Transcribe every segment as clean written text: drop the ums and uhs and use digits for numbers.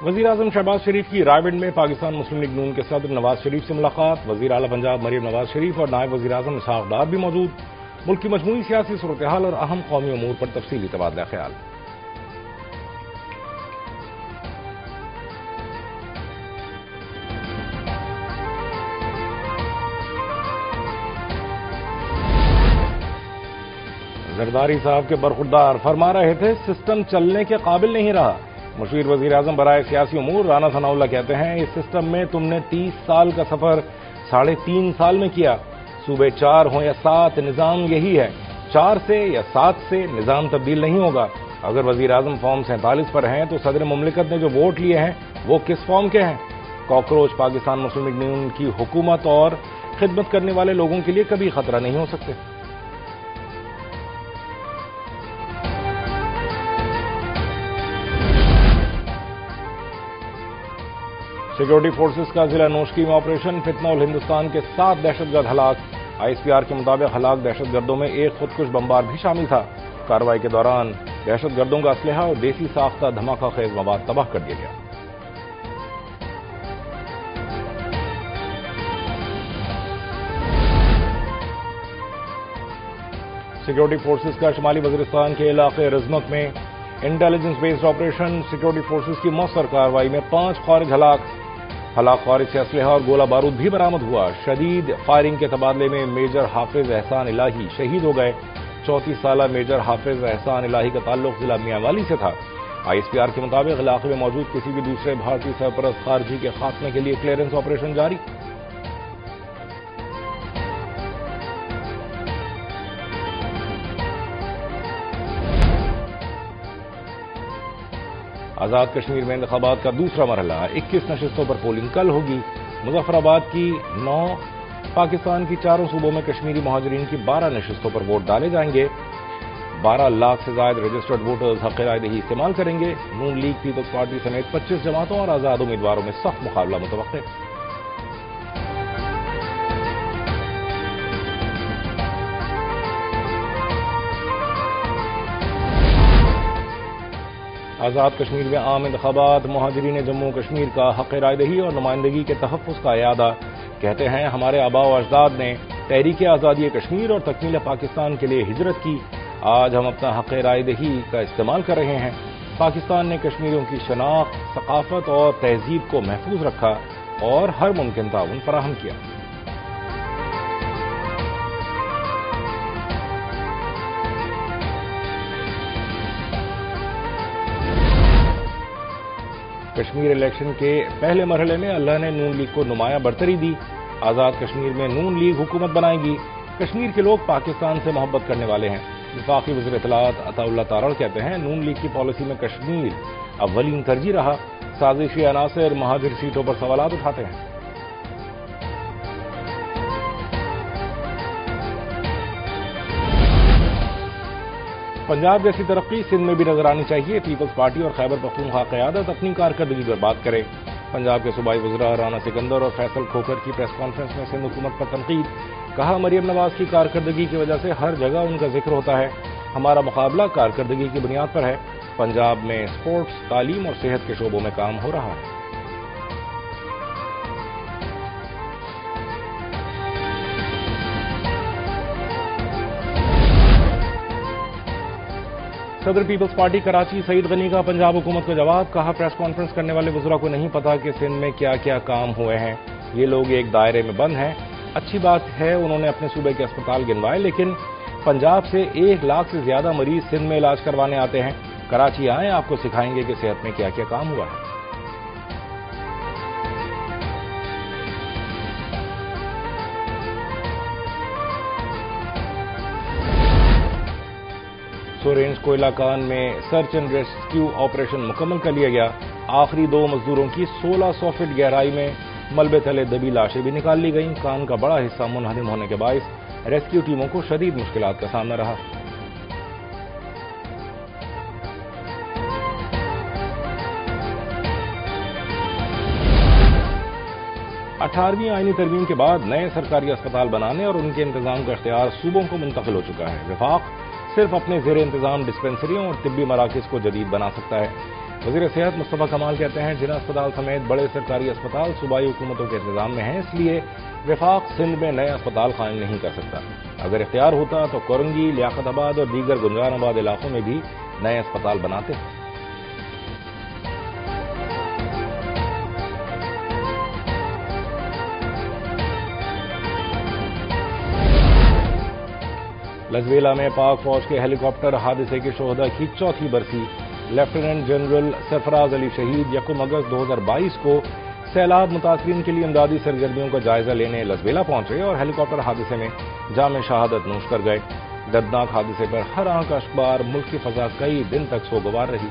وزیراعظم شہباز شریف کی رائے میں پاکستان مسلم لیگ نون کے صدر نواز شریف سے ملاقات، وزیر اعلی پنجاب مریم نواز شریف اور نائب وزیر اعظم اسحاق ڈار بھی موجود، ملک کی مجموعی سیاسی صورتحال اور اہم قومی امور پر تفصیلی تبادلہ خیال۔ زرداری صاحب کے برخوردار فرما رہے تھے سسٹم چلنے کے قابل نہیں رہا۔ مشیر وزیر اعظم برائے سیاسی امور رانا ثناء اللہ کہتے ہیں اس سسٹم میں تم نے 30 سال کا سفر 3.5 سال میں کیا۔ صوبے 4 ہوں یا 7 نظام یہی ہے، 4 سے یا 7 سے نظام تبدیل نہیں ہوگا۔ اگر وزیر اعظم فارم 47 پر ہیں تو صدر مملکت نے جو ووٹ لیے ہیں وہ کس فارم کے ہیں؟ کاکروچ پاکستان مسلم لیگ نون کی حکومت اور خدمت کرنے والے لوگوں کے لیے کبھی خطرہ نہیں ہو سکتے۔ سیکورٹی فورسز کا ضلع نوشکی میں آپریشن، فتنہ الہندوستان کے 7 دہشت گرد ہلاک۔ آئی ایس پی آر کے مطابق ہلاک دہشت گردوں میں ایک خودکش بمبار بھی شامل تھا۔ کارروائی کے دوران دہشت گردوں کا اسلحہ اور دیسی ساختہ دھماکہ خیز مواد تباہ کر دیا گیا۔ سیکورٹی فورسز کا شمالی وزیرستان کے علاقے رزمک میں intelligence based operation, security forces کی مؤثر کارروائی میں 5 خارج ہلاک خارج سے اسلحہ اور گولہ بارود بھی برآمد ہوا۔ شدید فائرنگ کے تبادلے میں میجر حافظ احسان الہی شہید ہو گئے۔ 34 سالہ میجر حافظ احسان الہی کا تعلق ضلع میاں والی سے تھا۔ آئی ایس پی آر کے مطابق علاقے میں موجود کسی بھی دوسرے بھارتی سرپرست خارجی کے خاتمے کے لیے کلیئرنس آپریشن جاری۔ آزاد کشمیر میں انتخابات کا دوسرا مرحلہ، 21 نشستوں پر پولنگ کل ہوگی۔ مظفر آباد کی 9، پاکستان کی 4 صوبوں میں کشمیری مہاجرین کی 12 نشستوں پر ووٹ ڈالے جائیں گے۔ 12 لاکھ سے زائد رجسٹرڈ ووٹرز حق رائے دہی استعمال کریں گے۔ نون لیگ، پیپلز پارٹی سمیت 25 جماعتوں اور آزاد امیدواروں میں سخت مقابلہ متوقع۔ آزاد کشمیر میں عام انتخابات، مہاجرین جموں کشمیر کا حق رائے دہی اور نمائندگی کے تحفظ کا اعادہ۔ کہتے ہیں ہمارے آباء و اجداد نے تحریک آزادی کشمیر اور تکمیل پاکستان کے لیے ہجرت کی۔ آج ہم اپنا حق رائے دہی کا استعمال کر رہے ہیں۔ پاکستان نے کشمیریوں کی شناخت، ثقافت اور تہذیب کو محفوظ رکھا اور ہر ممکن تعاون فراہم کیا۔ کشمیر الیکشن کے پہلے مرحلے میں اللہ نے نون لیگ کو نمایاں برتری دی۔ آزاد کشمیر میں نون لیگ حکومت بنائے گی۔ کشمیر کے لوگ پاکستان سے محبت کرنے والے ہیں۔ وفاقی وزیر اطلاعات عطا اللہ تارڑ کہتے ہیں نون لیگ کی پالیسی میں کشمیر اولین ترجیح رہا۔ سازشی عناصر مہاجر سیٹوں پر سوالات اٹھاتے ہیں۔ پنجاب جیسی ترقی سندھ میں بھی نظر آنی چاہیے۔ پیپلز پارٹی اور خیبر پختونخوا قیادت اپنی کارکردگی پر بات کرے۔ پنجاب کے صوبائی وزراء رانا سکندر اور فیصل کھوکھر کی پریس کانفرنس میں سندھ حکومت پر تنقید۔ کہا مریم نواز کی کارکردگی کی وجہ سے ہر جگہ ان کا ذکر ہوتا ہے۔ ہمارا مقابلہ کارکردگی کی بنیاد پر ہے۔ پنجاب میں سپورٹس، تعلیم اور صحت کے شعبوں میں کام ہو رہا ہے۔ صدر پیپلز پارٹی کراچی سعید غنی کا پنجاب حکومت کو جواب۔ کہا پریس کانفرنس کرنے والے وزراء کو نہیں پتا کہ سندھ میں کیا کیا کام ہوئے ہیں۔ یہ لوگ ایک دائرے میں بند ہیں۔ اچھی بات ہے انہوں نے اپنے صوبے کے اسپتال گنوائے، لیکن پنجاب سے 1 لاکھ سے زیادہ مریض سندھ میں علاج کروانے آتے ہیں۔ کراچی آئیں، آپ کو سکھائیں گے کہ صحت میں کیا کیا کام ہوا ہے۔ سورینز کوئلہ کان میں سرچ اینڈ ریسکیو آپریشن مکمل کر لیا گیا۔ آخری 2 مزدوروں کی 1600 فٹ گہرائی میں ملبے تلے دبی لاشیں بھی نکال لی گئیں۔ کان کا بڑا حصہ منہدم ہونے کے باعث ریسکیو ٹیموں کو شدید مشکلات کا سامنا رہا۔ 18ویں آئینی ترمیم کے بعد نئے سرکاری اسپتال بنانے اور ان کے انتظام کا اختیار صوبوں کو منتقل ہو چکا ہے۔ وفاق صرف اپنے زیر انتظام ڈسپنسریوں اور طبی مراکز کو جدید بنا سکتا ہے۔ وزیر صحت مصطفیٰ کمال کہتے ہیں جنا اسپتال سمیت بڑے سرکاری اسپتال صوبائی حکومتوں کے انتظام میں ہیں، اس لیے وفاق سندھ میں نئے اسپتال قائم نہیں کر سکتا۔ اگر اختیار ہوتا تو کورنگی، لیاقت آباد اور دیگر گنجان آباد علاقوں میں بھی نئے اسپتال بناتے۔ لزویلا میں پاک فوج کے ہیلی کاپٹر حادثے کے شہداء کی چوتھی برسی لیفٹیننٹ جنرل سرفراز علی شہید 1 اگست 2022 کو سیلاب متاثرین کے لیے امدادی سرگرمیوں کا جائزہ لینے لزویلا پہنچے اور ہیلی کاپٹر حادثے میں جام شہادت نوش کر گئے۔ دردناک حادثے پر ہر آنکھ اشکبار، ملک کی فضا کئی دن تک سوگوار رہی۔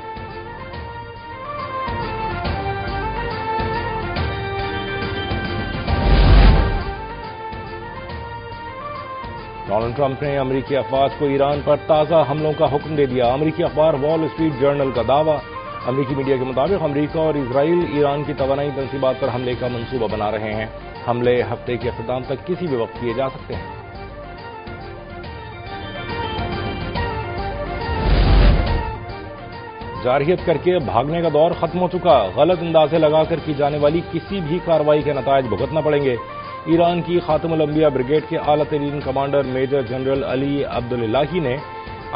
ڈونلڈ ٹرمپ نے امریکی افواج کو ایران پر تازہ حملوں کا حکم دے دیا۔ امریکی اخبار وال اسٹریٹ جرنل کا دعویٰ، امریکی میڈیا کے مطابق امریکہ اور اسرائیل ایران کی توانائی تنصیبات پر حملے کا منصوبہ بنا رہے ہیں۔ حملے ہفتے کے اختتام تک کسی بھی وقت کیے جا سکتے ہیں۔ جارحیت کر کے بھاگنے کا دور ختم ہو چکا، غلط اندازے لگا کر کی جانے والی کسی بھی کارروائی کے نتائج بھگتنا پڑیں گے۔ ایران کی خاتم الانبیاء بریگیڈ کے اعلیٰ ترین کمانڈر میجر جنرل علی عبداللہی نے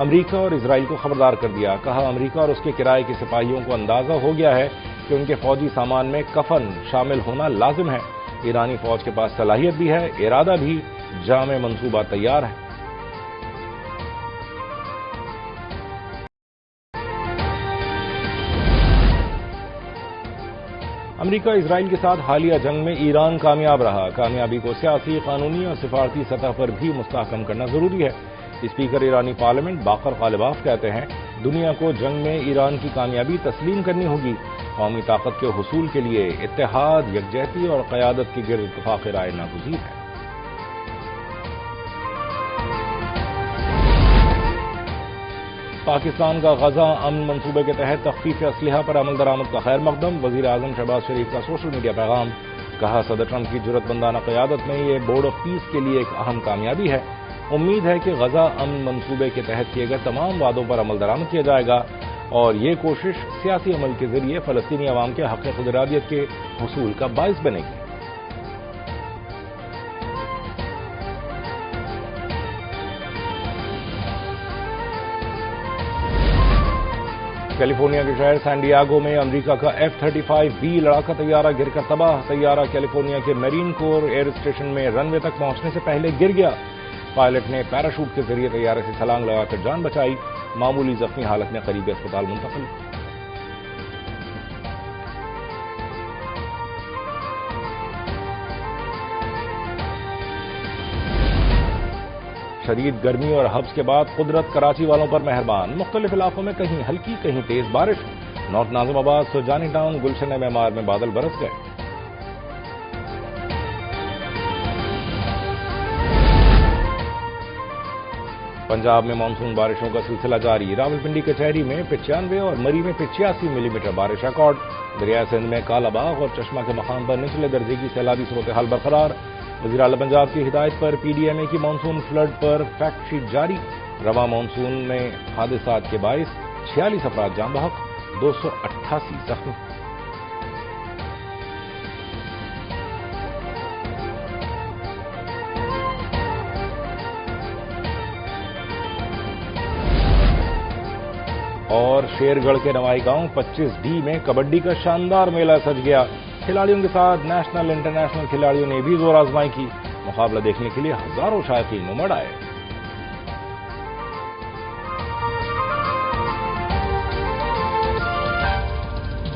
امریکہ اور اسرائیل کو خبردار کر دیا۔ کہا امریکہ اور اس کے کرائے کے سپاہیوں کو اندازہ ہو گیا ہے کہ ان کے فوجی سامان میں کفن شامل ہونا لازم ہے۔ ایرانی فوج کے پاس صلاحیت بھی ہے، ارادہ بھی، جامع منصوبہ تیار ہے۔ امریکہ اسرائیل کے ساتھ حالیہ جنگ میں ایران کامیاب رہا۔ کامیابی کو سیاسی، قانونی اور سفارتی سطح پر بھی مستحکم کرنا ضروری ہے۔ اسپیکر ایرانی پارلیمنٹ باقر غالباف کہتے ہیں دنیا کو جنگ میں ایران کی کامیابی تسلیم کرنی ہوگی۔ قومی طاقت کے حصول کے لیے اتحاد، یکجہتی اور قیادت کی گرد اتفاق رائے ناگزیر ہے۔ پاکستان کا غزہ امن منصوبے کے تحت تخفیف اسلحہ پر عمل درآمد کا خیر مقدم، وزیر اعظم شہباز شریف کا سوشل میڈیا پیغام۔ کہا صدر ٹرمپ کی جرأت مندانہ قیادت میں یہ بورڈ آف پیس کے لیے ایک اہم کامیابی ہے۔ امید ہے کہ غزہ امن منصوبے کے تحت کیے گئے تمام وعدوں پر عمل درآمد کیا جائے گا اور یہ کوشش سیاسی عمل کے ذریعے فلسطینی عوام کے حق خود ارادیت کے حصول کا باعث بنے گی۔ کیلیفورنیا کے شہر سان ڈیاگو میں امریکہ کا F-35B لڑاکا طیارہ گر کر تباہ۔ طیارہ کیلیفورنیا کے میرین کور ایئر اسٹیشن میں رن وے تک پہنچنے سے پہلے گر گیا۔ پائلٹ نے پیراشوٹ کے ذریعے طیارے سے چھلانگ لگا کر جان بچائی، معمولی زخمی حالت میں قریبی اسپتال منتقل۔ شدید گرمی اور حبس کے بعد قدرت کراچی والوں پر مہربان، مختلف علاقوں میں کہیں ہلکی کہیں تیز بارش۔ نارتھ ناظم آباد، سرجانی ٹاؤن، گلشن معمار میں بادل برس گئے۔ پنجاب میں مانسون بارشوں کا سلسلہ جاری، راولپنڈی کچہری میں 95 اور مری میں 85 ملی میٹر بارش ریکارڈ۔ دریائے سندھ میں کالا باغ اور چشمہ کے مقام پر نچلے درجے کی سیلابی صورتحال برقرار۔ وزیر اعلی پنجاب کی ہدایت پر پی ڈی ایم اے کی مانسون فلڈ پر فیکٹ شیٹ جاری۔ رواں مانسون میں حادثات کے باعث 46 افراد جاں بحق، 288 زخمی۔ اور شیر گڑھ کے نوائی گاؤں 25B میں کبڈی کا شاندار میلہ سج گیا۔ کھلاڑیوں کے ساتھ نیشنل انٹرنیشنل کھلاڑیوں نے بھی زور آزمائی کی۔ مقابلہ دیکھنے کے لیے ہزاروں شائقین امڑ آئے۔